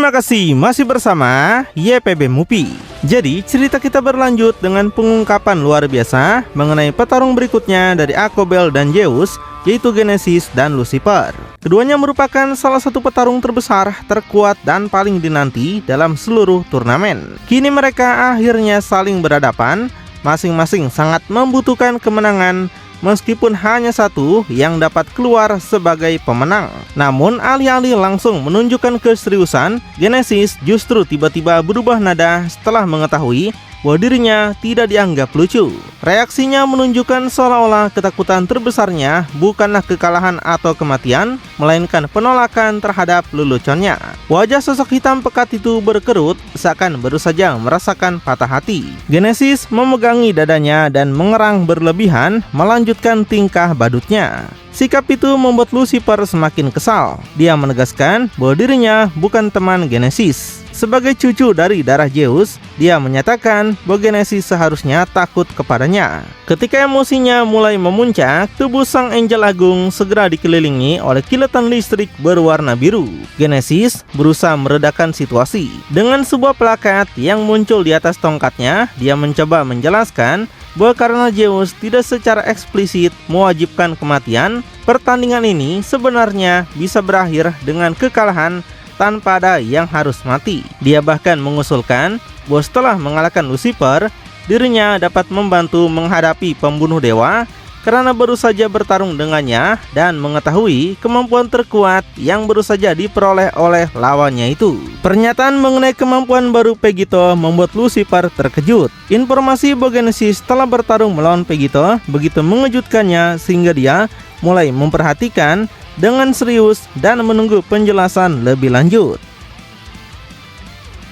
Terima kasih masih bersama YPB Movie. Jadi cerita kita berlanjut dengan pengungkapan luar biasa mengenai petarung berikutnya dari Akobel dan Zeus, yaitu Genesis dan Lucifer. Keduanya merupakan salah satu petarung terbesar, terkuat, dan paling dinanti dalam seluruh turnamen. Kini mereka akhirnya saling berhadapan, masing-masing sangat membutuhkan kemenangan, meskipun hanya satu yang dapat keluar sebagai pemenang. Namun alih-alih langsung menunjukkan keseriusan, Genesis justru tiba-tiba berubah nada setelah mengetahui bahwa dirinya tidak dianggap lucu. Reaksinya menunjukkan seolah-olah ketakutan terbesarnya bukanlah kekalahan atau kematian, melainkan penolakan terhadap leluconnya. Wajah sosok hitam pekat itu berkerut, seakan baru saja merasakan patah hati. Genesis memegangi dadanya dan mengerang berlebihan, melanjutkan tingkah badutnya. Sikap itu membuat Lucifer semakin kesal. Dia menegaskan bahwa dirinya bukan teman Genesis. Sebagai cucu dari darah Zeus, dia menyatakan bahwa Genesis seharusnya takut kepadanya. Ketika emosinya mulai memuncak, tubuh sang Angel Agung segera dikelilingi oleh kilatan listrik berwarna biru. Genesis berusaha meredakan situasi. Dengan sebuah plakat yang muncul di atas tongkatnya, dia mencoba menjelaskan bahwa karena Zeus tidak secara eksplisit mewajibkan kematian, pertandingan ini sebenarnya bisa berakhir dengan kekalahan tanpa ada yang harus mati. Dia bahkan mengusulkan bahwa setelah mengalahkan Lucifer, dirinya dapat membantu menghadapi pembunuh dewa karena baru saja bertarung dengannya dan mengetahui kemampuan terkuat yang baru saja diperoleh oleh lawannya itu. Pernyataan mengenai kemampuan baru Pegito membuat Lucifer terkejut. Informasi bahwa Genesis telah bertarung melawan Pegito begitu mengejutkannya sehingga dia mulai memperhatikan dengan serius dan menunggu penjelasan lebih lanjut.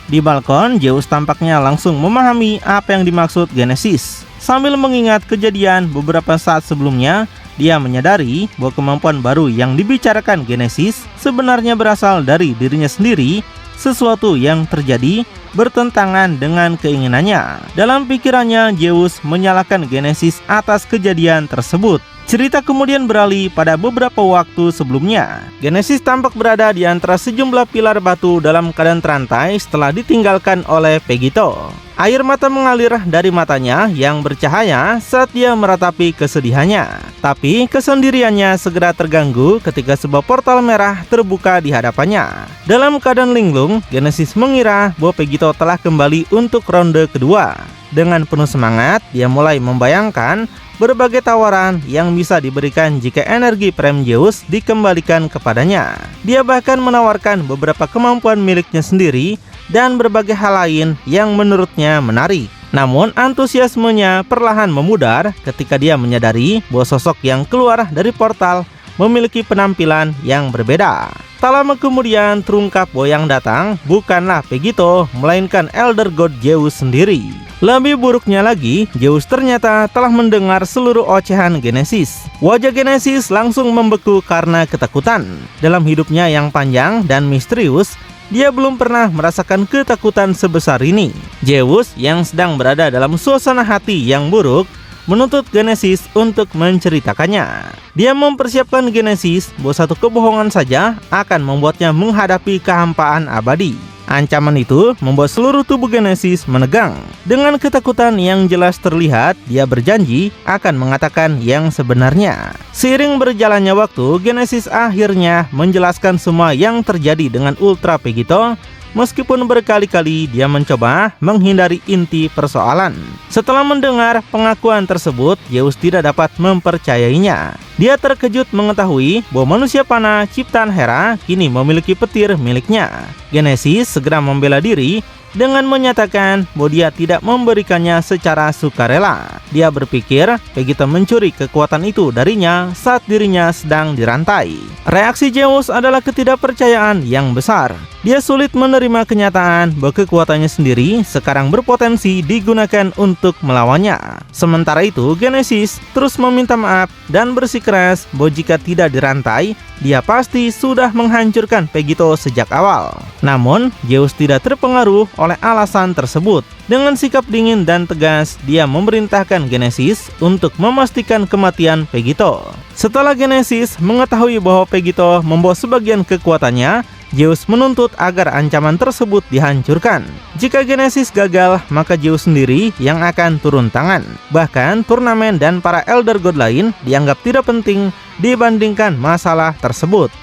Di balkon, Zeus tampaknya langsung memahami apa yang dimaksud Genesis. Sambil mengingat kejadian beberapa saat sebelumnya, dia menyadari bahwa kemampuan baru yang dibicarakan Genesis sebenarnya berasal dari dirinya sendiri, sesuatu yang terjadi bertentangan dengan keinginannya. Dalam pikirannya, Zeus menyalahkan Genesis atas kejadian tersebut. Cerita kemudian beralih pada beberapa waktu sebelumnya. Genesis tampak berada di antara sejumlah pilar batu dalam keadaan terantai setelah ditinggalkan oleh Pegito. Air mata mengalir dari matanya yang bercahaya saat dia meratapi kesedihannya. Tapi kesendiriannya segera terganggu ketika sebuah portal merah terbuka di hadapannya. Dalam keadaan linglung, Genesis mengira bahwa Pegito telah kembali untuk ronde kedua. Dengan penuh semangat, dia mulai membayangkan berbagai tawaran yang bisa diberikan jika energi Prime Zeus dikembalikan kepadanya. Dia bahkan menawarkan beberapa kemampuan miliknya sendiri dan berbagai hal lain yang menurutnya menarik. Namun antusiasmenya perlahan memudar ketika dia menyadari bahwa sosok yang keluar dari portal memiliki penampilan yang berbeda. Tak lama kemudian terungkap bahwa yang datang bukanlah Pegito, melainkan Elder God Zeus sendiri. Lebih buruknya lagi, Zeus ternyata telah mendengar seluruh ocehan Genesis. Wajah Genesis langsung membeku karena ketakutan. Dalam hidupnya yang panjang dan misterius, dia belum pernah merasakan ketakutan sebesar ini. Zeus yang sedang berada dalam suasana hati yang buruk menuntut Genesis untuk menceritakannya. Dia mempersiapkan Genesis bahwa satu kebohongan saja akan membuatnya menghadapi kehampaan abadi. Ancaman itu membuat seluruh tubuh Genesis menegang. Dengan ketakutan yang jelas terlihat, dia berjanji akan mengatakan yang sebenarnya. Seiring berjalannya waktu, Genesis akhirnya menjelaskan semua yang terjadi dengan Ultra Pegito. Meskipun berkali-kali dia mencoba menghindari inti persoalan. Setelah mendengar pengakuan tersebut, Zeus tidak dapat mempercayainya. Dia terkejut mengetahui bahwa manusia panah ciptaan Hera kini memiliki petir miliknya. Genesis segera membela diri dengan menyatakan bahwa dia tidak memberikannya secara sukarela. Dia berpikir Pegito mencuri kekuatan itu darinya saat dirinya sedang dirantai. Reaksi Zeus adalah ketidakpercayaan yang besar. Dia sulit menerima kenyataan bahwa kekuatannya sendiri sekarang berpotensi digunakan untuk melawannya. Sementara itu, Genesis terus meminta maaf dan bersikeras bahwa jika tidak dirantai, dia pasti sudah menghancurkan Pegito sejak awal. Namun, Zeus tidak terpengaruh oleh alasan tersebut. Dengan sikap dingin dan tegas, dia memerintahkan Genesis untuk memastikan kematian Pegito. Setelah Genesis mengetahui bahwa Pegito membawa sebagian kekuatannya, Zeus menuntut agar ancaman tersebut dihancurkan. Jika Genesis gagal, maka Zeus sendiri yang akan turun tangan. Bahkan turnamen dan para Elder God lain dianggap tidak penting dibandingkan masalah tersebut.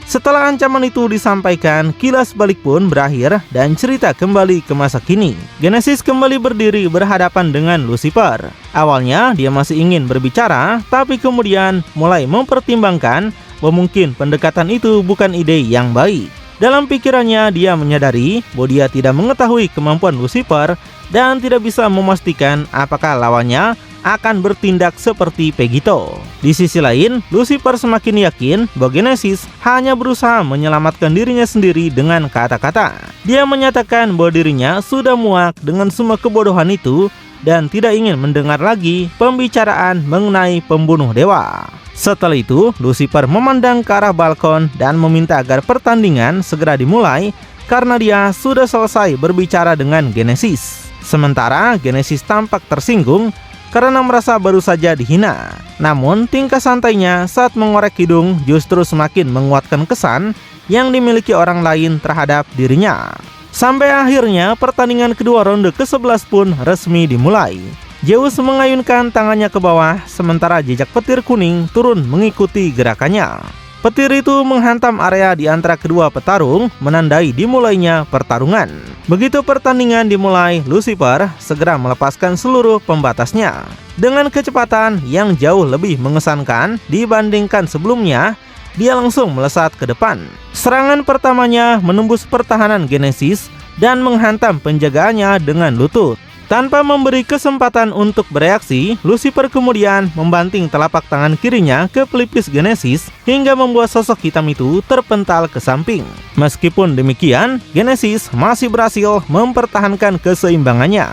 Setelah ancaman itu disampaikan, kilas balik pun berakhir dan cerita kembali ke masa kini. Genesis kembali berdiri berhadapan dengan Lucifer. Awalnya dia masih ingin berbicara, tapi kemudian mulai mempertimbangkan bahwa mungkin pendekatan itu bukan ide yang baik. Dalam pikirannya dia menyadari bahwa dia tidak mengetahui kemampuan Lucifer dan tidak bisa memastikan apakah lawannya akan bertindak seperti Pegito. Di sisi lain, Lucifer semakin yakin bahwa Genesis hanya berusaha menyelamatkan dirinya sendiri dengan kata-kata. Dia menyatakan bahwa dirinya sudah muak dengan semua kebodohan itu dan tidak ingin mendengar lagi pembicaraan mengenai pembunuh dewa. Setelah itu, Lucifer memandang ke arah balkon dan meminta agar pertandingan segera dimulai karena dia sudah selesai berbicara dengan Genesis. Sementara Genesis tampak tersinggung karena merasa baru saja dihina. Namun tingkah santainya saat mengorek hidung justru semakin menguatkan kesan yang dimiliki orang lain terhadap dirinya. Sampai akhirnya pertandingan kedua ronde ke-11 pun resmi dimulai. Zeus mengayunkan tangannya ke bawah sementara jejak petir kuning turun mengikuti gerakannya. Petir itu menghantam area di antara kedua petarung, menandai dimulainya pertarungan. Begitu pertandingan dimulai, Lucifer segera melepaskan seluruh pembatasnya. Dengan kecepatan yang jauh lebih mengesankan dibandingkan sebelumnya, dia langsung melesat ke depan. Serangan pertamanya menembus pertahanan Genesis dan menghantam penjagaannya dengan lutut. Tanpa memberi kesempatan untuk bereaksi, Lucifer kemudian membanting telapak tangan kirinya ke pelipis Genesis hingga membuat sosok hitam itu terpental ke samping. Meskipun demikian, Genesis masih berhasil mempertahankan keseimbangannya.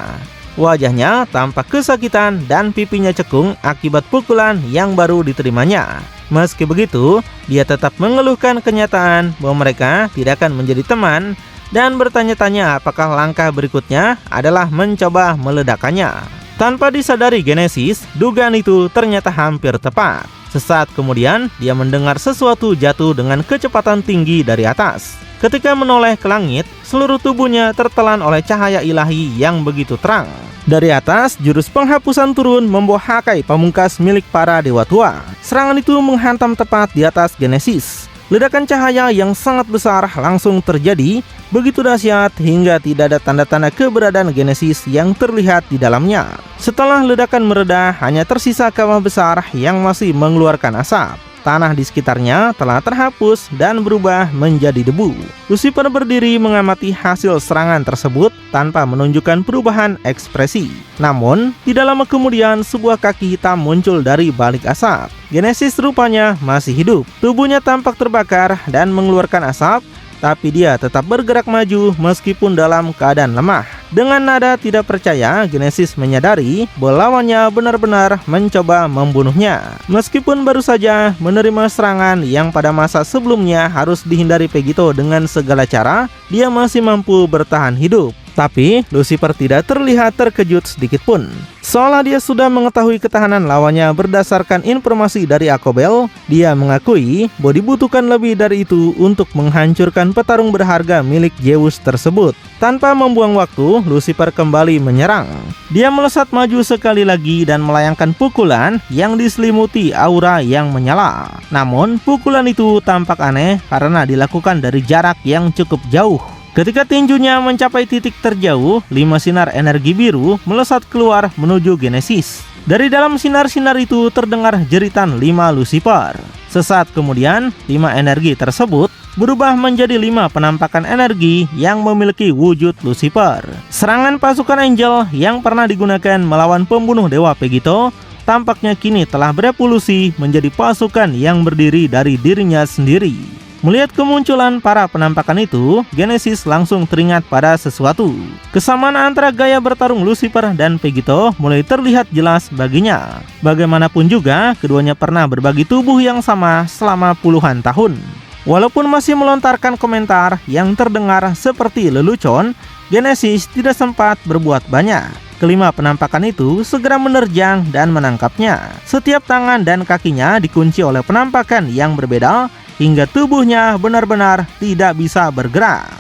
Wajahnya tampak kesakitan dan pipinya cekung akibat pukulan yang baru diterimanya. Meski begitu, dia tetap mengeluhkan kenyataan bahwa mereka tidak akan menjadi teman dan bertanya-tanya apakah langkah berikutnya adalah mencoba meledakannya. Tanpa disadari Genesis, dugaan itu ternyata hampir tepat. Sesaat kemudian, dia mendengar sesuatu jatuh dengan kecepatan tinggi dari atas. Ketika menoleh ke langit, seluruh tubuhnya tertelan oleh cahaya ilahi yang begitu terang. Dari atas, jurus penghapusan turun membawa Hakai pamungkas milik para dewa tua. Serangan itu menghantam tepat di atas Genesis. Ledakan cahaya yang sangat besar langsung terjadi, begitu dahsyat hingga tidak ada tanda-tanda keberadaan Genesis yang terlihat di dalamnya. Setelah ledakan mereda, hanya tersisa kawah besar yang masih mengeluarkan asap. Tanah di sekitarnya telah terhapus dan berubah menjadi debu. Lucifer berdiri mengamati hasil serangan tersebut tanpa menunjukkan perubahan ekspresi. Namun, tidak lama kemudian sebuah kaki hitam muncul dari balik asap. Genesis rupanya masih hidup. Tubuhnya tampak terbakar dan mengeluarkan asap, tapi dia tetap bergerak maju meskipun dalam keadaan lemah. Dengan nada tidak percaya, Genesis menyadari bahwa lawannya benar-benar mencoba membunuhnya. Meskipun baru saja menerima serangan yang pada masa sebelumnya harus dihindari Pegito dengan segala cara, dia masih mampu bertahan hidup. Tapi Lucifer tidak terlihat terkejut sedikitpun. Seolah dia sudah mengetahui ketahanan lawannya berdasarkan informasi dari Akobel, dia mengakui bahwa dibutuhkan lebih dari itu untuk menghancurkan petarung berharga milik Zeus tersebut. Tanpa membuang waktu, Lucifer kembali menyerang. Dia melesat maju sekali lagi dan melayangkan pukulan yang diselimuti aura yang menyala. Namun, pukulan itu tampak aneh karena dilakukan dari jarak yang cukup jauh. Ketika tinjunya mencapai titik terjauh, 5 sinar energi biru melesat keluar menuju Genesis. Dari dalam sinar-sinar itu terdengar jeritan 5 Lucifer. Sesaat kemudian, 5 energi tersebut berubah menjadi 5 penampakan energi yang memiliki wujud Lucifer. Serangan pasukan Angel yang pernah digunakan melawan pembunuh dewa Pegito tampaknya kini telah berevolusi menjadi pasukan yang berdiri dari dirinya sendiri. Melihat kemunculan para penampakan itu, Genesis langsung teringat pada sesuatu. Kesamaan antara gaya bertarung Lucifer dan Pegito mulai terlihat jelas baginya. Bagaimanapun juga, keduanya pernah berbagi tubuh yang sama selama puluhan tahun. Walaupun masih melontarkan komentar yang terdengar seperti lelucon, Genesis tidak sempat berbuat banyak. Kelima penampakan itu segera menerjang dan menangkapnya. Setiap tangan dan kakinya dikunci oleh penampakan yang berbeda hingga tubuhnya benar-benar tidak bisa bergerak.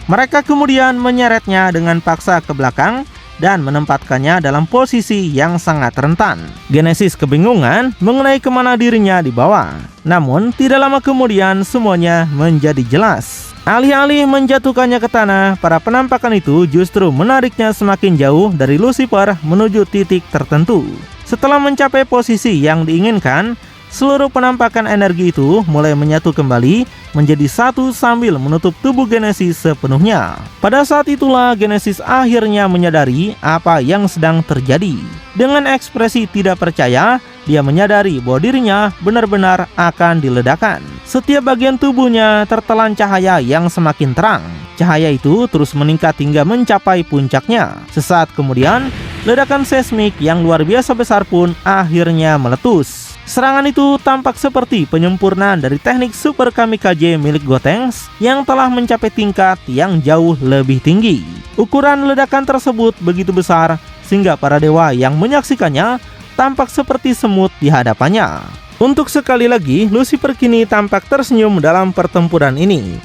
Mereka kemudian menyeretnya dengan paksa ke belakang dan menempatkannya dalam posisi yang sangat rentan. Genesis kebingungan mengenai kemana dirinya dibawa. Namun tidak lama kemudian semuanya menjadi jelas. Alih-alih menjatuhkannya ke tanah, para penampakan itu justru menariknya semakin jauh dari Lucifer menuju titik tertentu. Setelah mencapai posisi yang diinginkan, seluruh penampakan energi itu mulai menyatu kembali menjadi satu sambil menutup tubuh Genesis sepenuhnya. Pada saat itulah Genesis akhirnya menyadari apa yang sedang terjadi. Dengan ekspresi tidak percaya, dia menyadari bahwa dirinya benar-benar akan diledakkan. Setiap bagian tubuhnya tertelan cahaya yang semakin terang. Cahaya itu terus meningkat hingga mencapai puncaknya. Sesaat kemudian, ledakan seismik yang luar biasa besar pun akhirnya meletus. Serangan itu tampak seperti penyempurnaan dari teknik Super Kamikaze milik Gotenks yang telah mencapai tingkat yang jauh lebih tinggi. Ukuran ledakan tersebut begitu besar sehingga para dewa yang menyaksikannya tampak seperti semut di hadapannya. Untuk sekali lagi, Lucifer kini tampak tersenyum dalam pertempuran ini.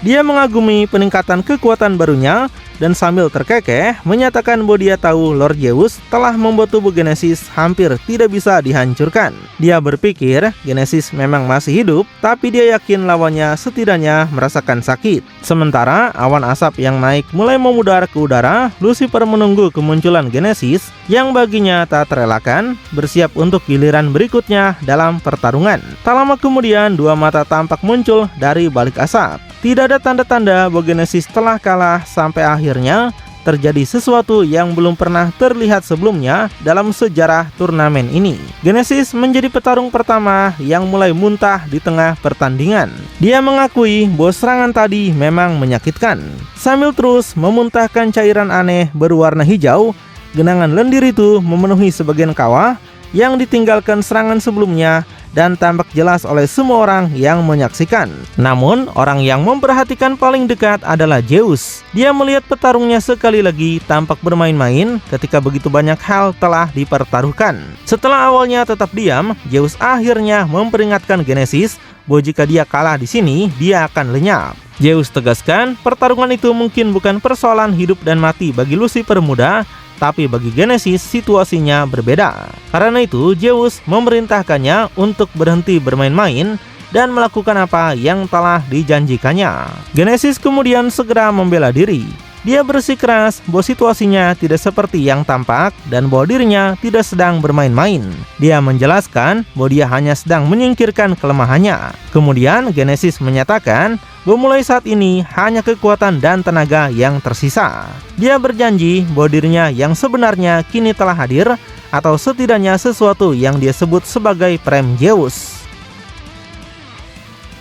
Dia mengagumi peningkatan kekuatan barunya dan sambil terkekeh menyatakan bahwa dia tahu Lord Zeus telah membuat tubuh Genesis hampir tidak bisa dihancurkan. Dia berpikir Genesis memang masih hidup, tapi dia yakin lawannya setidaknya merasakan sakit. Sementara awan asap yang naik mulai memudar ke udara, Lucifer menunggu kemunculan Genesis yang baginya tak terelakkan, bersiap untuk giliran berikutnya dalam pertarungan. Tak lama kemudian dua mata tampak muncul dari balik asap. Tidak ada tanda-tanda bahwa Genesis telah kalah sampai akhirnya terjadi sesuatu yang belum pernah terlihat sebelumnya dalam sejarah turnamen ini. Genesis menjadi petarung pertama yang mulai muntah di tengah pertandingan. Dia mengakui bahwa serangan tadi memang menyakitkan. Sambil terus memuntahkan cairan aneh berwarna hijau, genangan lendir itu memenuhi sebagian kawah yang ditinggalkan serangan sebelumnya dan tampak jelas oleh semua orang yang menyaksikan. Namun, orang yang memperhatikan paling dekat adalah Zeus. Dia melihat petarungnya sekali lagi tampak bermain-main ketika begitu banyak hal telah dipertaruhkan. Setelah awalnya tetap diam, Zeus akhirnya memperingatkan Genesis bahwa jika dia kalah di sini, dia akan lenyap. Zeus tegaskan, pertarungan itu mungkin bukan persoalan hidup dan mati bagi Lucifer muda, tapi bagi Genesis situasinya berbeda. Karena itu Zeus memerintahkannya untuk berhenti bermain-main dan melakukan apa yang telah dijanjikannya. Genesis kemudian segera membela diri. Dia bersikeras bahwa situasinya tidak seperti yang tampak dan bahwa dirinya tidak sedang bermain-main. Dia menjelaskan bahwa dia hanya sedang menyingkirkan kelemahannya. Kemudian Genesis menyatakan bahwa mulai saat ini hanya kekuatan dan tenaga yang tersisa. Dia berjanji bahwa dirinya yang sebenarnya kini telah hadir, atau setidaknya sesuatu yang dia sebut sebagai Prime Zeus.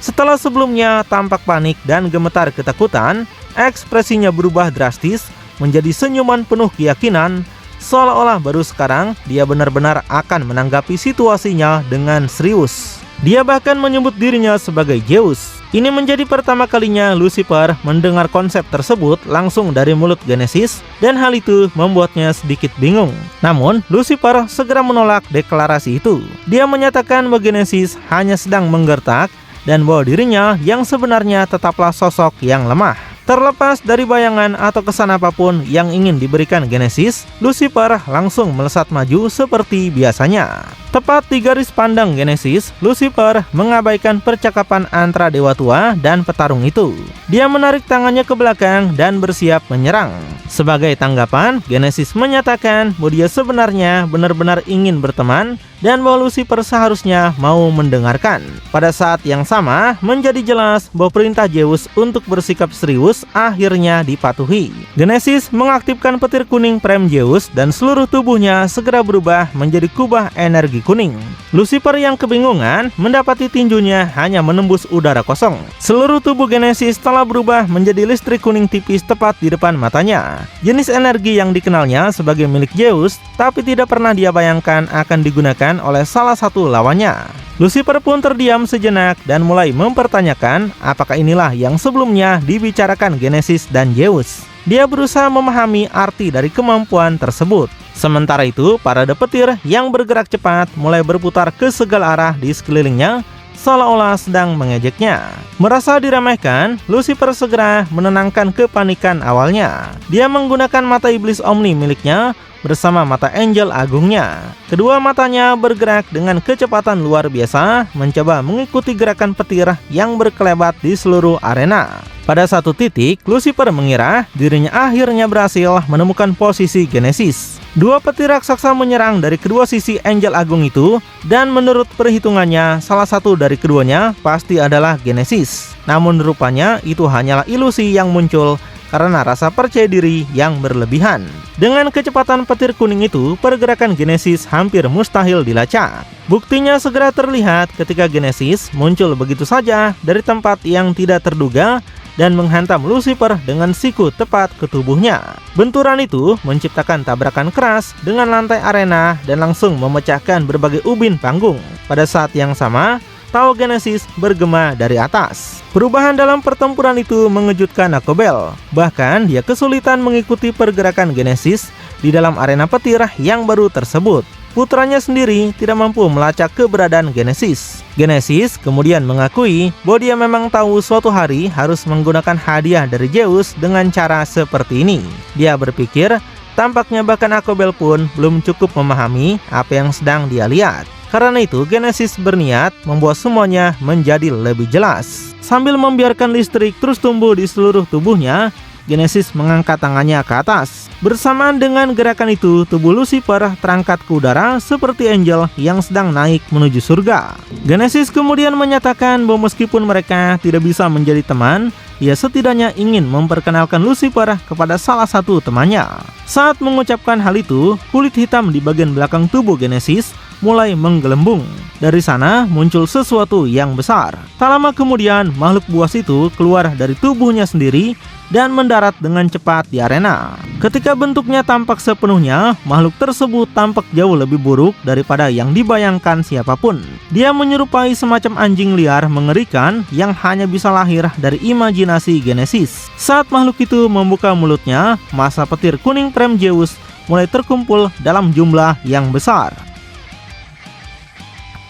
Setelah sebelumnya tampak panik dan gemetar ketakutan, ekspresinya berubah drastis menjadi senyuman penuh keyakinan, seolah-olah baru sekarang dia benar-benar akan menanggapi situasinya dengan serius. Dia bahkan menyebut dirinya sebagai Zeus. Ini menjadi pertama kalinya Lucifer mendengar konsep tersebut langsung dari mulut Genesis, dan hal itu membuatnya sedikit bingung. Namun, Lucifer segera menolak deklarasi itu. Dia menyatakan bahwa Genesis hanya sedang menggertak dan bahwa dirinya yang sebenarnya tetaplah sosok yang lemah. Terlepas dari bayangan atau kesan apapun yang ingin diberikan Genesis, Lucifer langsung melesat maju seperti biasanya. Tepat di garis pandang Genesis, Lucifer mengabaikan percakapan antara dewa tua dan petarung itu. Dia menarik tangannya ke belakang dan bersiap menyerang. Sebagai tanggapan, Genesis menyatakan bahwa dia sebenarnya benar-benar ingin berteman dan bahwa Lucifer seharusnya mau mendengarkan. Pada saat yang sama, menjadi jelas bahwa perintah Zeus untuk bersikap serius akhirnya dipatuhi. Genesis mengaktifkan petir kuning Prime Zeus dan seluruh tubuhnya segera berubah menjadi kubah energi kuning. Lucifer yang kebingungan mendapati tinjunya hanya menembus udara kosong. Seluruh tubuh Genesis telah berubah menjadi listrik kuning tipis tepat di depan matanya. Jenis energi yang dikenalnya sebagai milik Zeus, tapi tidak pernah dia bayangkan akan digunakan oleh salah satu lawannya. Lucifer pun terdiam sejenak dan mulai mempertanyakan apakah inilah yang sebelumnya dibicarakan pergerakan Genesis dan Zeus. Dia berusaha memahami arti dari kemampuan tersebut. Sementara itu, para petir yang bergerak cepat mulai berputar ke segala arah di sekelilingnya, seolah-olah sedang mengejeknya. Merasa diremehkan, Lucifer segera menenangkan kepanikan awalnya. Dia menggunakan mata iblis Omni miliknya bersama mata Angel Agungnya. Kedua matanya bergerak dengan kecepatan luar biasa, mencoba mengikuti gerakan petir yang berkelebat di seluruh arena. Pada satu titik, Lucifer mengira dirinya akhirnya berhasil menemukan posisi Genesis. Dua petir raksasa menyerang dari kedua sisi Angel Agung itu, dan menurut perhitungannya, salah satu dari keduanya pasti adalah Genesis. Namun rupanya itu hanyalah ilusi yang muncul karena rasa percaya diri yang berlebihan. Dengan kecepatan petir kuning itu, pergerakan Genesis hampir mustahil dilacak. Buktinya segera terlihat ketika Genesis muncul begitu saja dari tempat yang tidak terduga dan menghantam Lucifer dengan siku tepat ke tubuhnya. Benturan itu menciptakan tabrakan keras dengan lantai arena dan langsung memecahkan berbagai ubin panggung. Pada saat yang sama, Tau Genesis bergema dari atas. Perubahan dalam pertempuran itu mengejutkan Akobel. Bahkan dia kesulitan mengikuti pergerakan Genesis di dalam arena petir yang baru tersebut. Putranya sendiri tidak mampu melacak keberadaan Genesis. Genesis kemudian mengakui bahwa dia memang tahu suatu hari harus menggunakan hadiah dari Zeus dengan cara seperti ini. Dia berpikir, tampaknya bahkan Akobel pun belum cukup memahami apa yang sedang dia lihat. Karena itu, Genesis berniat membuat semuanya menjadi lebih jelas. Sambil membiarkan listrik terus tumbuh di seluruh tubuhnya, Genesis mengangkat tangannya ke atas. Bersamaan dengan gerakan itu, tubuh Lucifer terangkat ke udara seperti Angel yang sedang naik menuju surga. Genesis kemudian menyatakan bahwa meskipun mereka tidak bisa menjadi teman, ia setidaknya ingin memperkenalkan Lucifer kepada salah satu temannya. Saat mengucapkan hal itu, kulit hitam di bagian belakang tubuh Genesis mulai menggelembung. Dari sana muncul sesuatu yang besar. Tak lama kemudian, makhluk buas itu keluar dari tubuhnya sendiri dan mendarat dengan cepat di arena. Ketika bentuknya tampak sepenuhnya, makhluk tersebut tampak jauh lebih buruk daripada yang dibayangkan siapapun. Dia menyerupai semacam anjing liar mengerikan yang hanya bisa lahir dari imajinasi Genesis. Saat makhluk itu membuka mulutnya, massa petir kuning Prem Zeus mulai terkumpul dalam jumlah yang besar.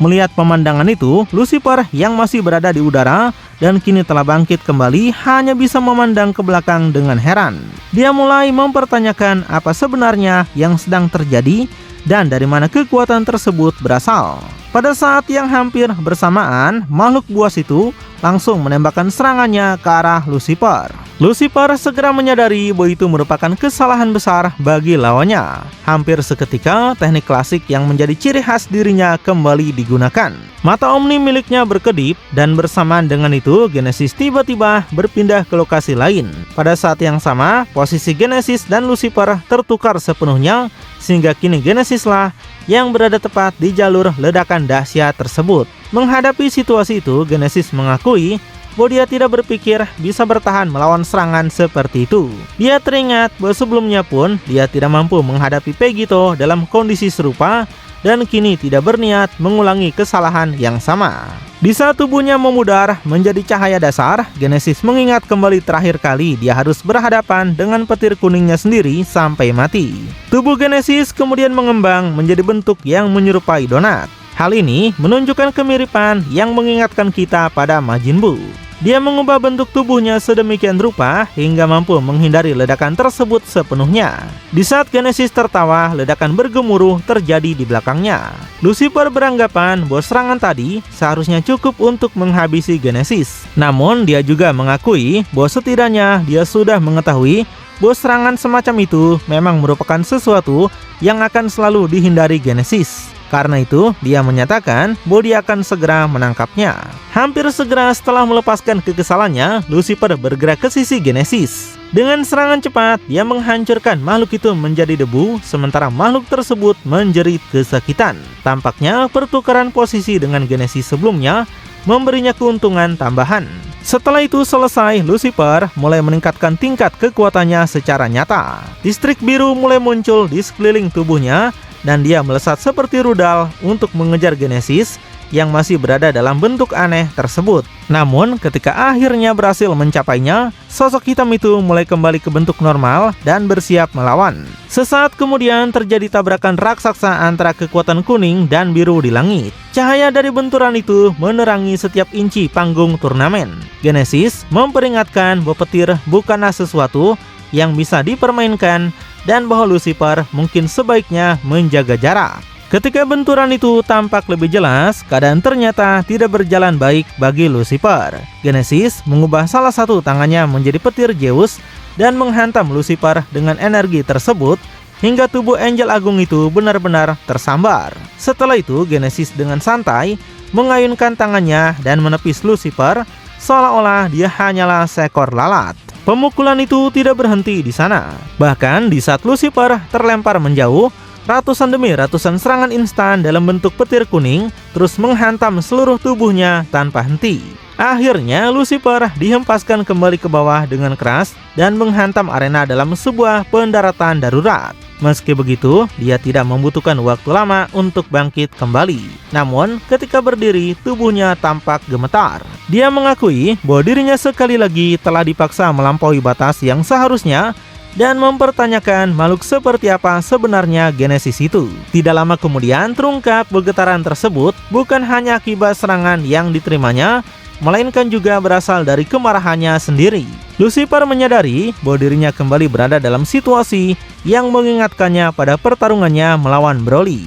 Melihat pemandangan itu, Lucifer yang masih berada di udara dan kini telah bangkit kembali hanya bisa memandang ke belakang dengan heran. Dia mulai mempertanyakan apa sebenarnya yang sedang terjadi dan dari mana kekuatan tersebut berasal. Pada saat yang hampir bersamaan, makhluk buas itu langsung menembakkan serangannya ke arah Lucifer. Lucifer segera menyadari bahwa itu merupakan kesalahan besar bagi lawannya. Hampir seketika, teknik klasik yang menjadi ciri khas dirinya kembali digunakan. Mata Omni miliknya berkedip dan bersamaan dengan itu, Genesis tiba-tiba berpindah ke lokasi lain. Pada saat yang sama, posisi Genesis dan Lucifer tertukar sepenuhnya, sehingga kini Genesislah yang berada tepat di jalur ledakan dahsyat tersebut. Menghadapi situasi itu, Genesis mengakui bahwa dia tidak berpikir bisa bertahan melawan serangan seperti itu. Dia teringat bahwa sebelumnya pun dia tidak mampu menghadapi Pegito dalam kondisi serupa dan kini tidak berniat mengulangi kesalahan yang sama. Di saat tubuhnya memudar menjadi cahaya dasar, Genesis mengingat kembali terakhir kali dia harus berhadapan dengan petir kuningnya sendiri sampai mati. Tubuh Genesis kemudian mengembang menjadi bentuk yang menyerupai donat. Hal ini menunjukkan kemiripan yang mengingatkan kita pada Majin Buu. Dia mengubah bentuk tubuhnya sedemikian rupa hingga mampu menghindari ledakan tersebut sepenuhnya. Di saat Genesis tertawa, ledakan bergemuruh terjadi di belakangnya. Lucifer beranggapan bahwa serangan tadi seharusnya cukup untuk menghabisi Genesis. Namun dia juga mengakui bahwa setidaknya dia sudah mengetahui bahwa serangan semacam itu memang merupakan sesuatu yang akan selalu dihindari Genesis. Karena itu, dia menyatakan bahwa dia akan segera menangkapnya. Hampir segera setelah melepaskan kekesalannya, Lucifer bergerak ke sisi Genesis. Dengan serangan cepat, dia menghancurkan makhluk itu menjadi debu, sementara makhluk tersebut menjerit kesakitan. Tampaknya pertukaran posisi dengan Genesis sebelumnya memberinya keuntungan tambahan. Setelah itu selesai, Lucifer mulai meningkatkan tingkat kekuatannya secara nyata. Distrik biru mulai muncul di sekeliling tubuhnya, dan dia melesat seperti rudal untuk mengejar Genesis yang masih berada dalam bentuk aneh tersebut. Namun, ketika akhirnya berhasil mencapainya, sosok hitam itu mulai kembali ke bentuk normal dan bersiap melawan. Sesaat kemudian terjadi tabrakan raksasa antara kekuatan kuning dan biru di langit. Cahaya dari benturan itu menerangi setiap inci panggung turnamen. Genesis memperingatkan bahwa petir bukanlah sesuatu yang bisa dipermainkan dan bahwa Lucifer mungkin sebaiknya menjaga jarak. Ketika benturan itu tampak lebih jelas, keadaan ternyata tidak berjalan baik bagi Lucifer. Genesis mengubah salah satu tangannya menjadi petir Zeus dan menghantam Lucifer dengan energi tersebut hingga tubuh Angel Agung itu benar-benar tersambar. Setelah itu, Genesis dengan santai mengayunkan tangannya dan menepis Lucifer seolah-olah dia hanyalah seekor lalat. Pemukulan itu tidak berhenti di sana. Bahkan di saat Lucifer terlempar menjauh, ratusan demi ratusan serangan instan dalam bentuk petir kuning terus menghantam seluruh tubuhnya tanpa henti. Akhirnya Lucifer dihempaskan kembali ke bawah dengan keras dan menghantam arena dalam sebuah pendaratan darurat. Meski begitu, dia tidak membutuhkan waktu lama untuk bangkit kembali. Namun, ketika berdiri, tubuhnya tampak gemetar. Dia mengakui bahwa dirinya sekali lagi telah dipaksa melampaui batas yang seharusnya dan mempertanyakan makhluk seperti apa sebenarnya Genesis itu. Tidak lama kemudian terungkap getaran tersebut bukan hanya akibat serangan yang diterimanya, melainkan juga berasal dari kemarahannya sendiri. Lucifer menyadari bahwa dirinya kembali berada dalam situasi yang mengingatkannya pada pertarungannya melawan Broly.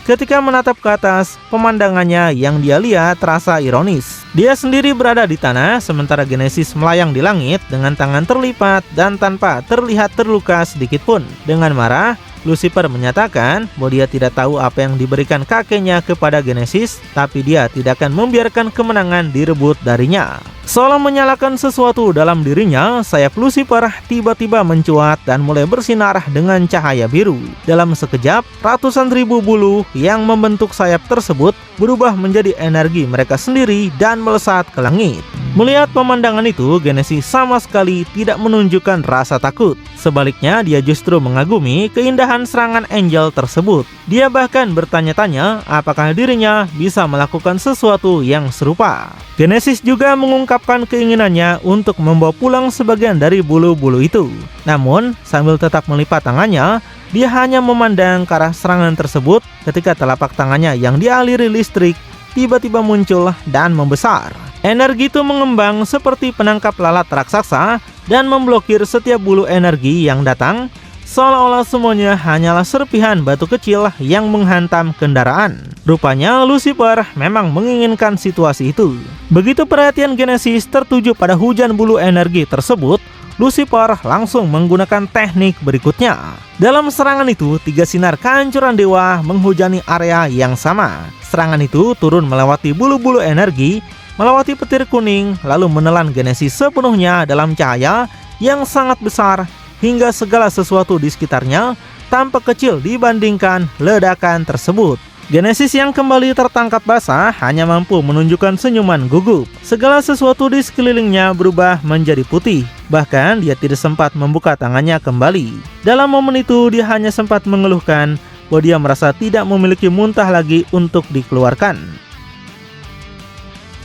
Ketika menatap ke atas, pemandangannya yang dia lihat terasa ironis. Dia sendiri berada di tanah, sementara Genesis melayang di langit dengan tangan terlipat dan tanpa terlihat terluka sedikit pun. Dengan marah, Lucifer menyatakan bahwa dia tidak tahu apa yang diberikan kakeknya kepada Genesis, tapi dia tidak akan membiarkan kemenangan direbut darinya. Seolah menyalakan sesuatu dalam dirinya, sayap Lucifer tiba-tiba mencuat dan mulai bersinar dengan cahaya biru. Dalam sekejap, ratusan ribu bulu yang membentuk sayap tersebut berubah menjadi energi mereka sendiri dan melesat ke langit. Melihat pemandangan itu, Genesis sama sekali tidak menunjukkan rasa takut. Sebaliknya, dia justru mengagumi keindahan serangan Angel tersebut. Dia bahkan bertanya-tanya apakah dirinya bisa melakukan sesuatu yang serupa. Genesis juga mengungkapkan keinginannya untuk membawa pulang sebagian dari bulu-bulu itu. Namun, sambil tetap melipat tangannya, dia hanya memandang ke arah serangan tersebut ketika telapak tangannya yang dialiri listrik tiba-tiba muncul dan membesar. Energi itu mengembang seperti penangkap lalat raksasa dan memblokir setiap bulu energi yang datang, seolah-olah semuanya hanyalah serpihan batu kecil yang menghantam kendaraan. Rupanya Lucifer memang menginginkan situasi itu. Begitu perhatian Genesis tertuju pada hujan bulu energi tersebut, Lucifer langsung menggunakan teknik berikutnya. Dalam serangan itu, 3 sinar kehancuran dewa menghujani area yang sama. Serangan itu turun melewati bulu-bulu energi, melewati petir kuning, lalu menelan Genesis sepenuhnya dalam cahaya yang sangat besar hingga segala sesuatu di sekitarnya tampak kecil dibandingkan ledakan tersebut. Genesis yang kembali tertangkap basah hanya mampu menunjukkan senyuman gugup. Segala sesuatu di sekelilingnya berubah menjadi putih. Bahkan dia tidak sempat membuka tangannya kembali. Dalam momen itu dia hanya sempat mengeluhkan bahwa dia merasa tidak memiliki muntah lagi untuk dikeluarkan.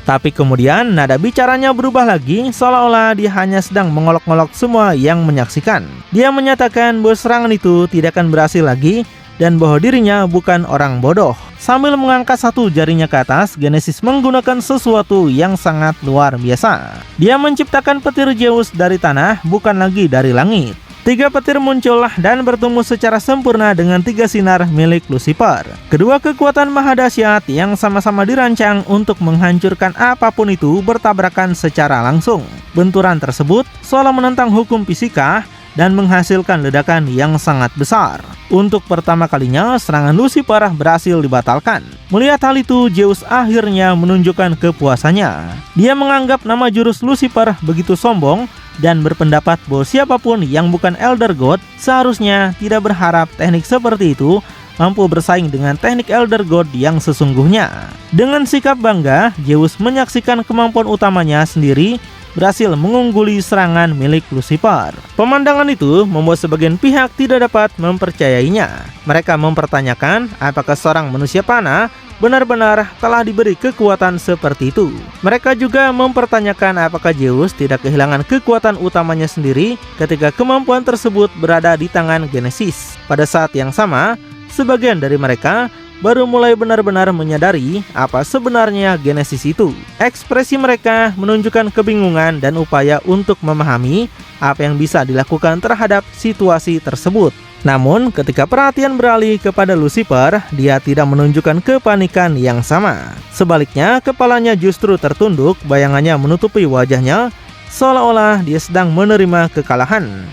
Tapi kemudian nada bicaranya berubah lagi, seolah-olah dia hanya sedang mengolok-olok semua yang menyaksikan. Dia menyatakan bahwa serangan itu tidak akan berhasil lagi dan bahwa dirinya bukan orang bodoh. Sambil mengangkat satu jarinya ke atas, Genesis menggunakan sesuatu yang sangat luar biasa. Dia menciptakan petir Zeus dari tanah, bukan lagi dari langit. 3 petir muncul dan bertemu secara sempurna dengan 3 sinar milik Lucifer. Kedua kekuatan maha dahsyat yang sama-sama dirancang untuk menghancurkan apapun itu bertabrakan secara langsung. Benturan tersebut seolah menentang hukum fisika dan menghasilkan ledakan yang sangat besar. Untuk pertama kalinya, serangan Lucifer berhasil dibatalkan. Melihat hal itu, Zeus akhirnya menunjukkan kepuasannya. Dia menganggap nama jurus Lucifer begitu sombong dan berpendapat bahwa siapapun yang bukan Elder God seharusnya tidak berharap teknik seperti itu mampu bersaing dengan teknik Elder God yang sesungguhnya. Dengan sikap bangga, Zeus menyaksikan kemampuan utamanya sendiri berhasil mengungguli serangan milik Lucifer. Pemandangan itu membuat sebagian pihak tidak dapat mempercayainya. Mereka mempertanyakan apakah seorang manusia panah benar-benar telah diberi kekuatan seperti itu. Mereka juga mempertanyakan apakah Zeus tidak kehilangan kekuatan utamanya sendiri ketika kemampuan tersebut berada di tangan Genesis. Pada saat yang sama, sebagian dari mereka baru mulai benar-benar menyadari apa sebenarnya Genesis itu. Ekspresi mereka menunjukkan kebingungan dan upaya untuk memahami apa yang bisa dilakukan terhadap situasi tersebut. Namun, ketika perhatian beralih kepada Lucifer, dia tidak menunjukkan kepanikan yang sama. Sebaliknya, kepalanya justru tertunduk, bayangannya menutupi wajahnya, seolah-olah dia sedang menerima kekalahan.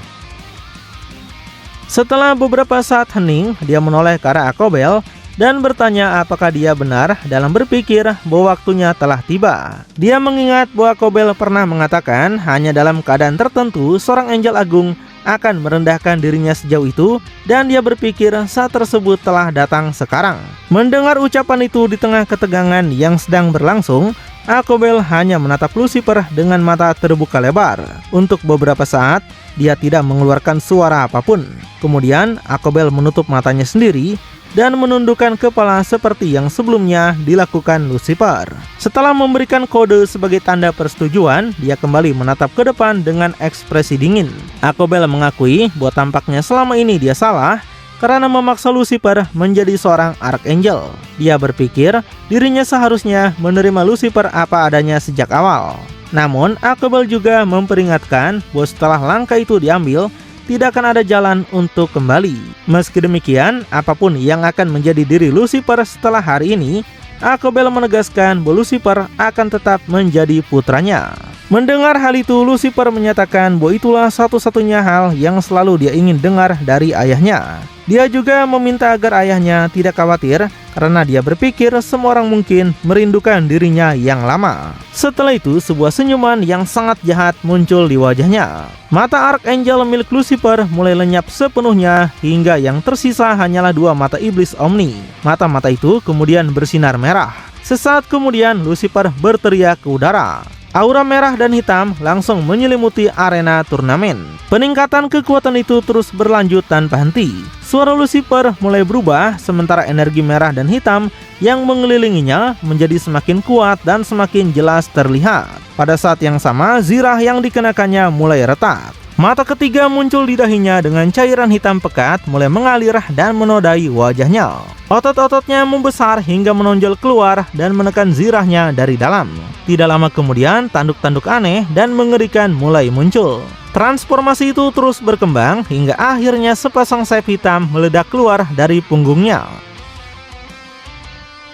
Setelah beberapa saat hening, dia menoleh ke arah Akobel dan bertanya apakah dia benar dalam berpikir bahwa waktunya telah tiba. Dia mengingat bahwa Akobel pernah mengatakan hanya dalam keadaan tertentu seorang Angel Agung akan merendahkan dirinya sejauh itu, dan dia berpikir saat tersebut telah datang sekarang. Mendengar ucapan itu di tengah ketegangan yang sedang berlangsung, Akobel hanya menatap Lucifer dengan mata terbuka lebar. Untuk beberapa saat, dia tidak mengeluarkan suara apapun. Kemudian, Akobel menutup matanya sendiri dan menundukkan kepala seperti yang sebelumnya dilakukan Lucifer. Setelah memberikan kode sebagai tanda persetujuan, dia kembali menatap ke depan dengan ekspresi dingin. Akobel mengakui bahwa tampaknya selama ini dia salah karena memaksa Lucifer menjadi seorang Archangel. Dia berpikir dirinya seharusnya menerima Lucifer apa adanya sejak awal. Namun, Akobel juga memperingatkan bahwa setelah langkah itu diambil, tidak akan ada jalan untuk kembali. Meski demikian, apapun yang akan menjadi diri Lucifer setelah hari ini, Akobel menegaskan bahwa Lucifer akan tetap menjadi putranya. Mendengar hal itu, Lucifer menyatakan bahwa itulah satu-satunya hal yang selalu dia ingin dengar dari ayahnya. Dia juga meminta agar ayahnya tidak khawatir karena dia berpikir semua orang mungkin merindukan dirinya yang lama. Setelah itu, sebuah senyuman yang sangat jahat muncul di wajahnya. Mata Archangel milik Lucifer mulai lenyap sepenuhnya hingga yang tersisa hanyalah dua mata iblis Omni. Mata-mata itu kemudian bersinar merah. Sesaat kemudian Lucifer berteriak ke udara. Aura merah dan hitam langsung menyelimuti arena turnamen. Peningkatan kekuatan itu terus berlanjut tanpa henti. Suara Lucifer mulai berubah, sementara energi merah dan hitam yang mengelilinginya menjadi semakin kuat dan semakin jelas terlihat. Pada saat yang sama, zirah yang dikenakannya mulai retak. Mata ketiga muncul di dahinya dengan cairan hitam pekat mulai mengalir dan menodai wajahnya. Otot-ototnya membesar hingga menonjol keluar dan menekan zirahnya dari dalam. Tidak lama kemudian, tanduk-tanduk aneh dan mengerikan mulai muncul. Transformasi itu terus berkembang hingga akhirnya sepasang sayap hitam meledak keluar dari punggungnya.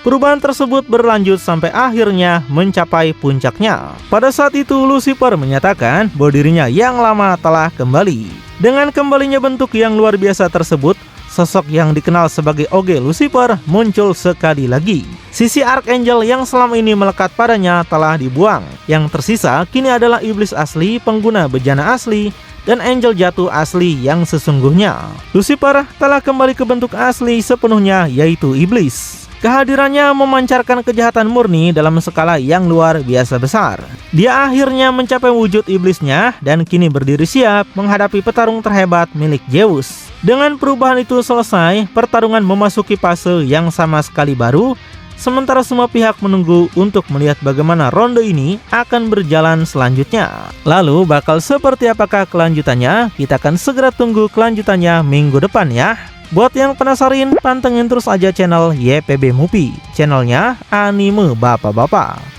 Perubahan tersebut berlanjut sampai akhirnya mencapai puncaknya. Pada saat itu, Lucifer menyatakan bahwa dirinya yang lama telah kembali. Dengan kembalinya bentuk yang luar biasa tersebut, sosok yang dikenal sebagai Oge Lucifer muncul sekali lagi. Sisi Archangel yang selama ini melekat padanya telah dibuang. Yang tersisa kini adalah iblis asli, pengguna bejana asli, dan angel jatuh asli yang sesungguhnya. Lucifer telah kembali ke bentuk asli sepenuhnya, yaitu iblis. Kehadirannya memancarkan kejahatan murni dalam skala yang luar biasa besar. Dia akhirnya mencapai wujud iblisnya dan kini berdiri siap menghadapi petarung terhebat milik Zeus. Dengan perubahan itu selesai, pertarungan memasuki fase yang sama sekali baru, sementara semua pihak menunggu untuk melihat bagaimana ronde ini akan berjalan selanjutnya. Lalu bakal seperti apakah kelanjutannya? Kita akan segera tunggu kelanjutannya minggu depan ya. Buat yang penasaran, pantengin terus aja channel YPB Movie, channelnya anime bapak-bapak.